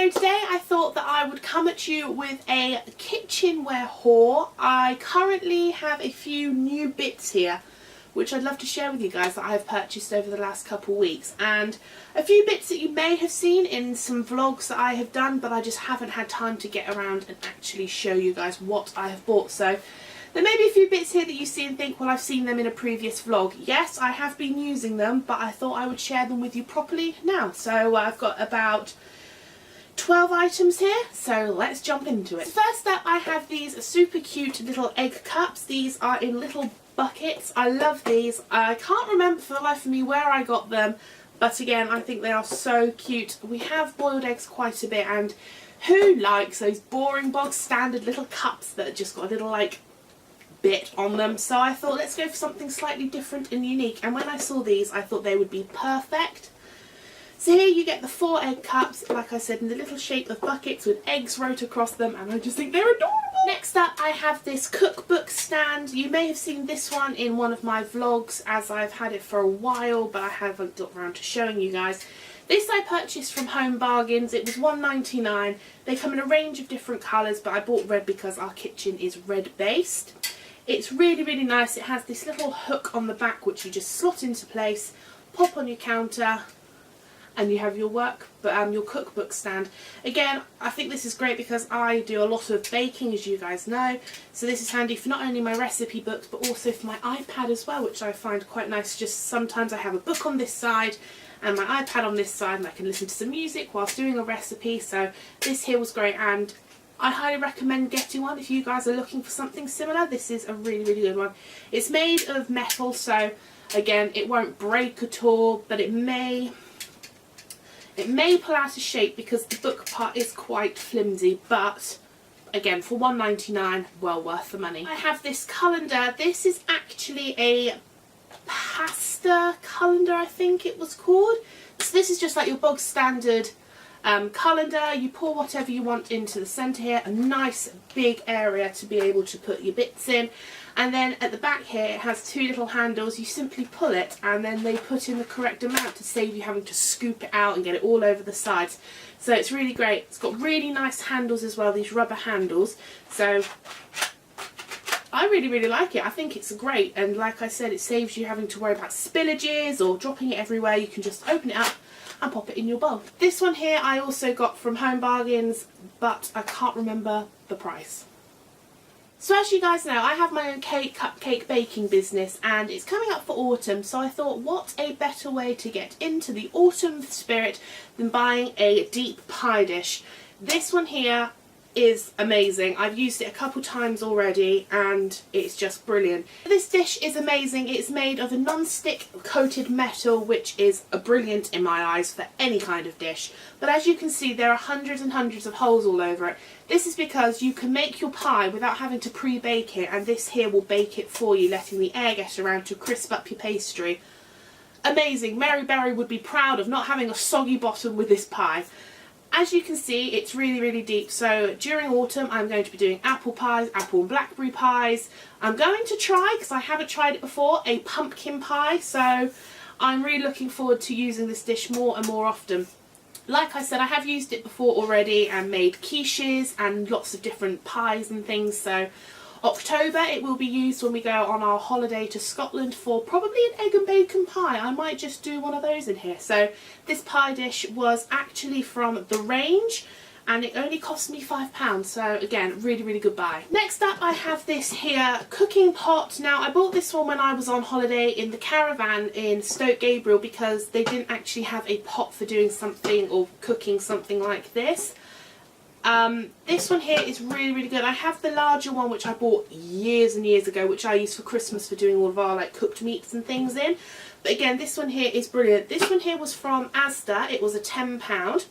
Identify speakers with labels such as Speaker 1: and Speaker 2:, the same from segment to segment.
Speaker 1: So today I thought that I would come at you with a kitchenware haul. I currently have a few new bits here which I'd love to share with you guys that I've purchased over the last couple of weeks, and a few bits that you may have seen in some vlogs that I have done, but I just haven't had time to get around and actually show you guys what I have bought. So there may be a few bits here that you see and think, well, I've seen them in a previous vlog. Yes, I have been using them, but I thought I would share them with you properly now. So I've got about 12 items here, so let's jump into it. First up, I have these super cute little egg cups. These are in little buckets. I love these. I can't remember for the life of me where I got them, but again, I think they are so cute. We have boiled eggs quite a bit, and who likes those boring bog standard little cups that just got a little like bit on them? So I thought, let's go for something slightly different and unique, and when I saw these I thought they would be perfect. So here you get the 4 egg cups, like I said, in the little shape of buckets with eggs wrote across them, and I just think they're adorable. Next up, I have this cookbook stand. You may have seen this one in one of my vlogs, as I've had it for a while, but I haven't got around to showing you guys. This I purchased from Home Bargains. It was $1.99. They come in a range of different colours, but I bought red because our kitchen is red based. It's really, really nice. It has this little hook on the back which you just slot into place, pop on your counter, and you have your your cookbook stand. Again, I think this is great because I do a lot of baking, as you guys know, so this is handy for not only my recipe books but also for my iPad as well, which I find quite nice. Just sometimes I have a book on this side and my iPad on this side, and I can listen to some music whilst doing a recipe. So this here was great, and I highly recommend getting one if you guys are looking for something similar. This is a really, really good one. It's made of metal, so again, it won't break at all, but it may pull out of shape because the book part is quite flimsy, but again, for $1.99, well worth the money. I have this colander. This is actually a pasta colander, I think it was called. So this is just like your bog standard colander. You pour whatever you want into the centre here, a nice big area to be able to put your bits in, and then at the back here it has 2 little handles. You simply pull it and then they put in the correct amount to save you having to scoop it out and get it all over the sides. So it's really great. It's got really nice handles as well, these rubber handles, so I really, really like it. I think it's great, and like I said, it saves you having to worry about spillages or dropping it everywhere. You can just open it up and pop it in your bowl. This one here I also got from Home Bargains, but I can't remember the price. So as you guys know, I have my own cupcake baking business, and it's coming up for autumn, so I thought, what a better way to get into the autumn spirit than buying a deep pie dish. This one here is amazing. I've used it a couple times already and it's just brilliant. This dish is amazing. It's made of a non-stick coated metal, which is brilliant in my eyes for any kind of dish. But as you can see, there are hundreds and hundreds of holes all over it. This is because you can make your pie without having to pre-bake it, and this here will bake it for you, letting the air get around to crisp up your pastry. Amazing. Mary Berry would be proud of not having a soggy bottom with this pie. As you can see, it's really, really deep. So during autumn I'm going to be doing apple pies, apple and blackberry pies. I'm going to try, because I haven't tried it before, a pumpkin pie. So I'm really looking forward to using this dish more and more often. Like I said, I have used it before already and made quiches and lots of different pies and things. So October it will be used when we go on our holiday to Scotland for probably an egg and bacon pie. I might just do one of those in here. So this pie dish was actually from the range and it only cost me £5, so again, really, really good buy. Next up I have this here cooking pot. Now I bought this one when I was on holiday in the caravan in Stoke Gabriel because they didn't actually have a pot for doing something or cooking something like this. This one here is really, really good. I have the larger one which I bought years and years ago, which I used for Christmas for doing all of our like cooked meats and things in. But again, this one here is brilliant. This one here was from Asda. It was a £10.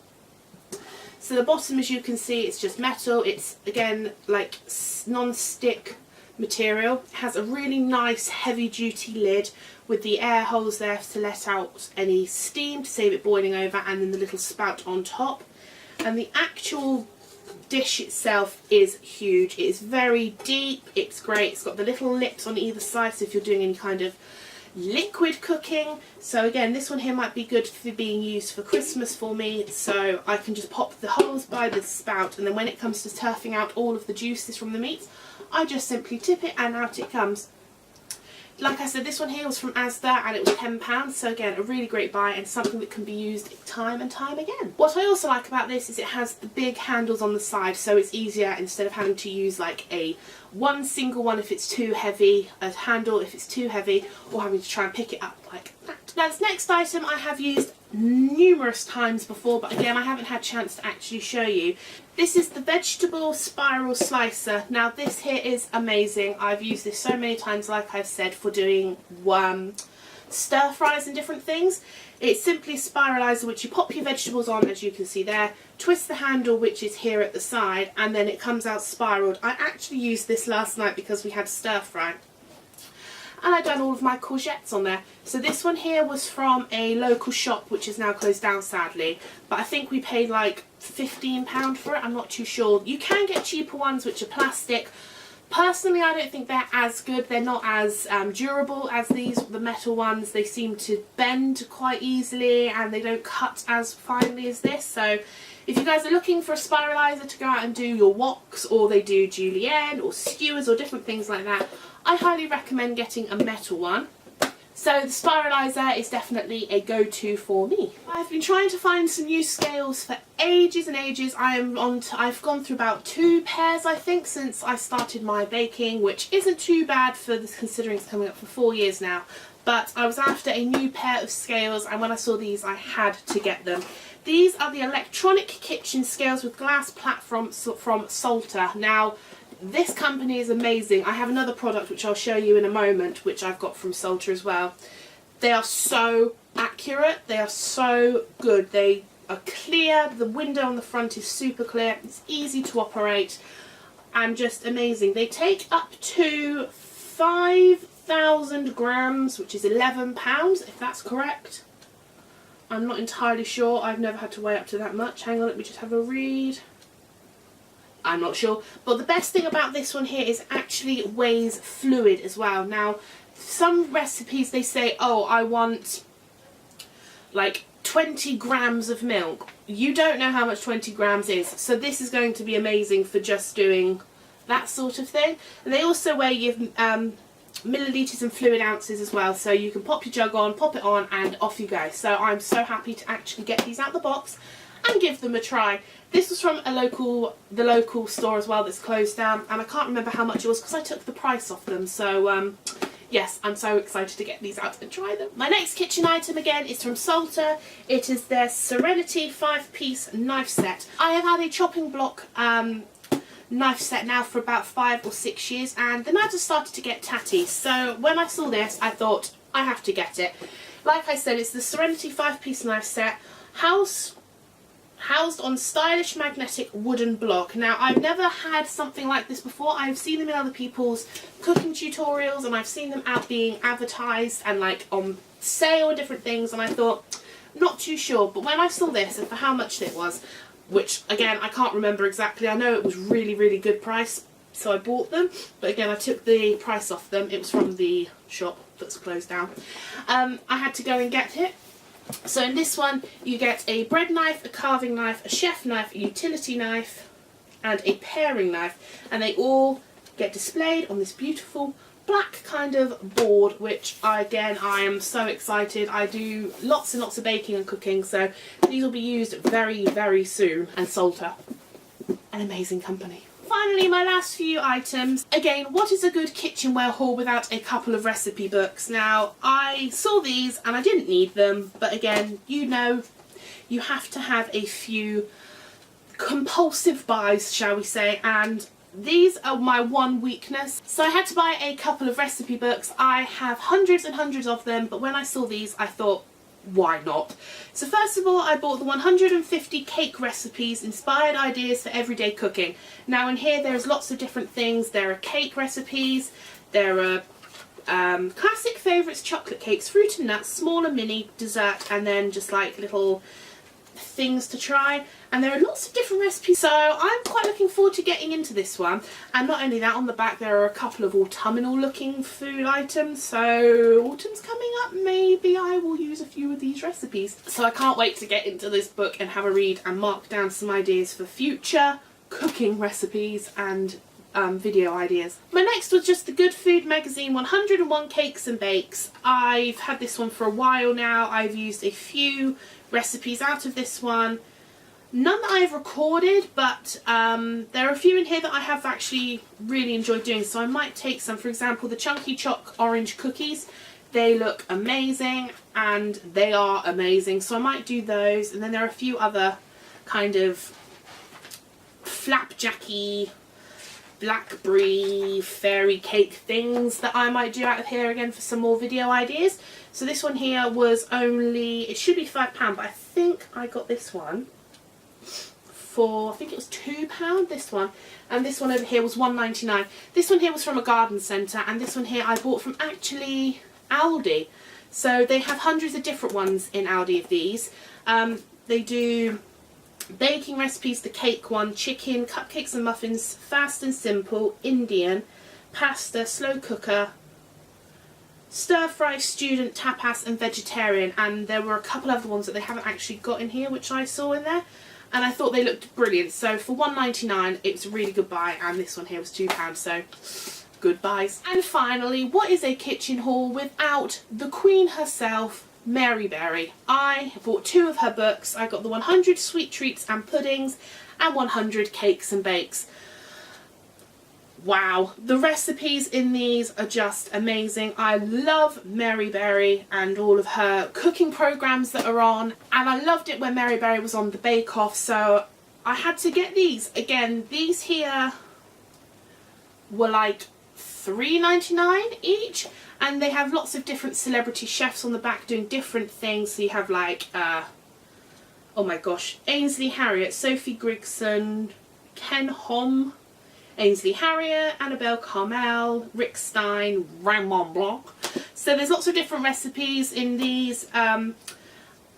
Speaker 1: So the bottom, as you can see, it's just metal. It's again like non-stick material. It has a really nice heavy duty lid with the air holes there to let out any steam to save it boiling over, and then the little spout on top. And the actual dish itself is huge. It is very deep. It's great. It's got the little lips on either side, so if you're doing any kind of liquid cooking. So again, this one here might be good for being used for Christmas for me, so I can just pop the holes by the spout, and then when it comes to turfing out all of the juices from the meats, I just simply tip it and out it comes. Like I said, this one here was from Asda and it was £10, so again, a really great buy and something that can be used time and time again. What I also like about this is it has the big handles on the side, so it's easier instead of having to use like one single one if it's too heavy, a handle if it's too heavy, or having to try and pick it up like that. Now this next item I have used numerous times before, but again I haven't had a chance to actually show you. This is the vegetable spiral slicer. Now this here is amazing. I've used this so many times, like I've said, for doing stir fries and different things. It's simply a spiralizer which you pop your vegetables on, as you can see there, twist the handle which is here at the side, and then it comes out spiraled. I actually used this last night because we had stir fry, and I've done all of my courgettes on there. So this one here was from a local shop which is now closed down sadly, but I think we paid like £15 for it, I'm not too sure. You can get cheaper ones which are plastic. Personally, I don't think they're as good. They're not as durable as these, the metal ones. They seem to bend quite easily and they don't cut as finely as this. So if you guys are looking for a spiralizer to go out and do your woks, or they do julienne or skewers or different things like that, I highly recommend getting a metal one. So the spiralizer is definitely a go-to for me. I've been trying to find some new scales for ages and ages. I've gone through about 2 pairs I think since I started my baking, which isn't too bad for this considering it's coming up for 4 years now. But I was after a new pair of scales, and when I saw these I had to get them. These are the electronic kitchen scales with glass platform from Salter. Now this company is amazing. I have another product which I'll show you in a moment which I've got from Salter as well. They are so accurate, they are so good, they are clear, the window on the front is super clear, it's easy to operate and just amazing. They take up to 5,000 grams, which is £11 if that's correct. I'm not entirely sure, I've never had to weigh up to that much. Hang on, let me just have a read. I'm not sure, but the best thing about this one here is it actually weighs fluid as well. Now some recipes they say, oh, I want like 20 grams of milk. You don't know how much 20 grams is, so this is going to be amazing for just doing that sort of thing. And they also weigh your millilitres and fluid ounces as well, so you can pop your jug on, pop it on, and off you go. So I'm so happy to actually get these out the box and give them a try. This was from the local store as well that's closed down, and I can't remember how much it was because I took the price off them. So yes, I'm so excited to get these out and try them. My next kitchen item again is from Salter. It is their Serenity 5-piece knife set. I have had a chopping block knife set now for about 5 or 6 years, and the knives have started to get tatty. So when I saw this I thought I have to get it. Like I said, it's the Serenity 5-piece knife set, housed on stylish magnetic wooden block. Now I've never had something like this before. I've seen them in other people's cooking tutorials and I've seen them out being advertised and like on sale and different things, and I thought, not too sure. But when I saw this and for how much it was, which again I can't remember exactly, I know it was really good price, so I bought them, but again I took the price off them. It was from the shop that's closed down. I had to go and get it. So in this one you get a bread knife, a carving knife, a chef knife, a utility knife and a paring knife, and they all get displayed on this beautiful black kind of board, which I am so excited. I do lots and lots of baking and cooking, so these will be used very soon. And Salter, an amazing company. Finally, my last few items. Again, what is a good kitchenware haul without a couple of recipe books? Now, I saw these and I didn't need them, but again, you know, you have to have a few compulsive buys, shall we say, and these are my one weakness. So I had to buy a couple of recipe books. I have hundreds and hundreds of them, but when I saw these, I thought, why not? So first of all, I bought the 150 cake recipes, inspired ideas for everyday cooking. Now in here there's lots of different things. There are cake recipes, there are classic favourites, chocolate cakes, fruit and nuts, small and mini, dessert, and then just like little things to try, and there are lots of different recipes, so I'm quite looking forward to getting into this one. And not only that, on the back there are a couple of autumnal looking food items, so autumn's coming up, maybe I will use a few of these recipes. So I can't wait to get into this book and have a read and mark down some ideas for future cooking recipes and video ideas. My next was just the Good Food magazine 101 Cakes and Bakes. I've had this one for a while now. I've used a few recipes out of this one. None that I've recorded, but there are a few in here that I have actually really enjoyed doing, so I might take some. For example, the Chunky Choc orange cookies. They look amazing, and they are amazing, so I might do those. And then there are a few other kind of flapjacky blackberry fairy cake things that I might do out of here again for some more video ideas. So this one here was only, it should be £5, but I think I got this one for, I think it was £2, this one, and this one over here was £1.99. This one here was from a garden centre, and this one here I bought from actually Aldi. So they have hundreds of different ones in Aldi of these. They do baking recipes, the cake one, chicken, cupcakes and muffins, fast and simple, Indian, pasta, slow cooker, stir fry, student, tapas and vegetarian, and there were a couple other ones that they haven't actually got in here which I saw in there, and I thought they looked brilliant. So for £1.99 it was a really good buy, and this one here was £2, so good buys. And finally, what is a kitchen haul without the Queen herself, Mary Berry. I bought 2 of her books. I got the 100 Sweet Treats and Puddings and 100 Cakes and Bakes. Wow, the recipes in these are just amazing. I love Mary Berry and all of her cooking programs that are on, and I loved it when Mary Berry was on the Bake Off, so I had to get these. Again, these here were like $3.99 each, and they have lots of different celebrity chefs on the back doing different things. So you have like oh my gosh, Ainsley Harriott, Sophie Grigson, Ken Hom, Ainsley Harriott, Annabelle Carmel, Rick Stein, Raymond Blanc. So there's lots of different recipes in these, and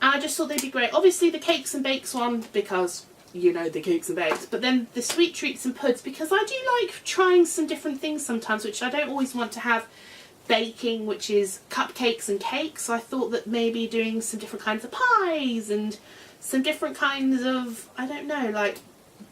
Speaker 1: I just thought they'd be great. Obviously the Cakes and Bakes one, because you know, the Cakes and Bakes, but then the Sweet Treats and Puds, because I do like trying some different things sometimes, which I don't always want to have baking, which is cupcakes and cakes. So I thought that maybe doing some different kinds of pies and some different kinds of, I don't know, like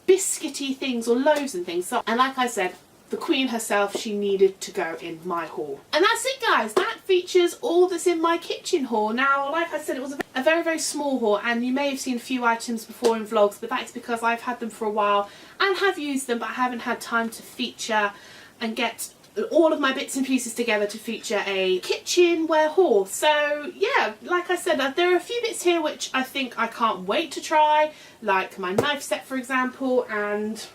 Speaker 1: biscuity things or loaves and things. So, and like I said, the Queen herself, she needed to go in my haul. And that's it, guys. That features all that's in my kitchen haul. Now, like I said, it was a very, very small haul, and you may have seen a few items before in vlogs, but that's because I've had them for a while and have used them, but I haven't had time to feature and get all of my bits and pieces together to feature a kitchenware haul. So yeah, like I said, there are a few bits here which I think I can't wait to try, like my knife set, for example, and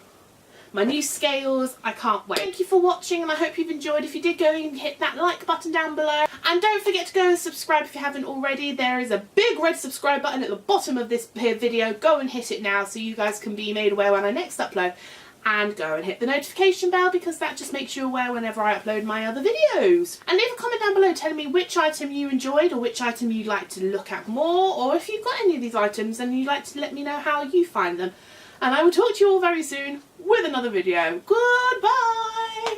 Speaker 1: my new scales. I can't wait. Thank you for watching, and I hope you've enjoyed. If you did, go and hit that like button down below, and don't forget to go and subscribe if you haven't already. There is a big red subscribe button at the bottom of this here video. Go and hit it now so you guys can be made aware when I next upload, and go and hit the notification bell because that just makes you aware whenever I upload my other videos. And leave a comment down below telling me which item you enjoyed or which item you'd like to look at more, or if you've got any of these items and you'd like to let me know how you find them. And I will talk to you all very soon with another video. Goodbye!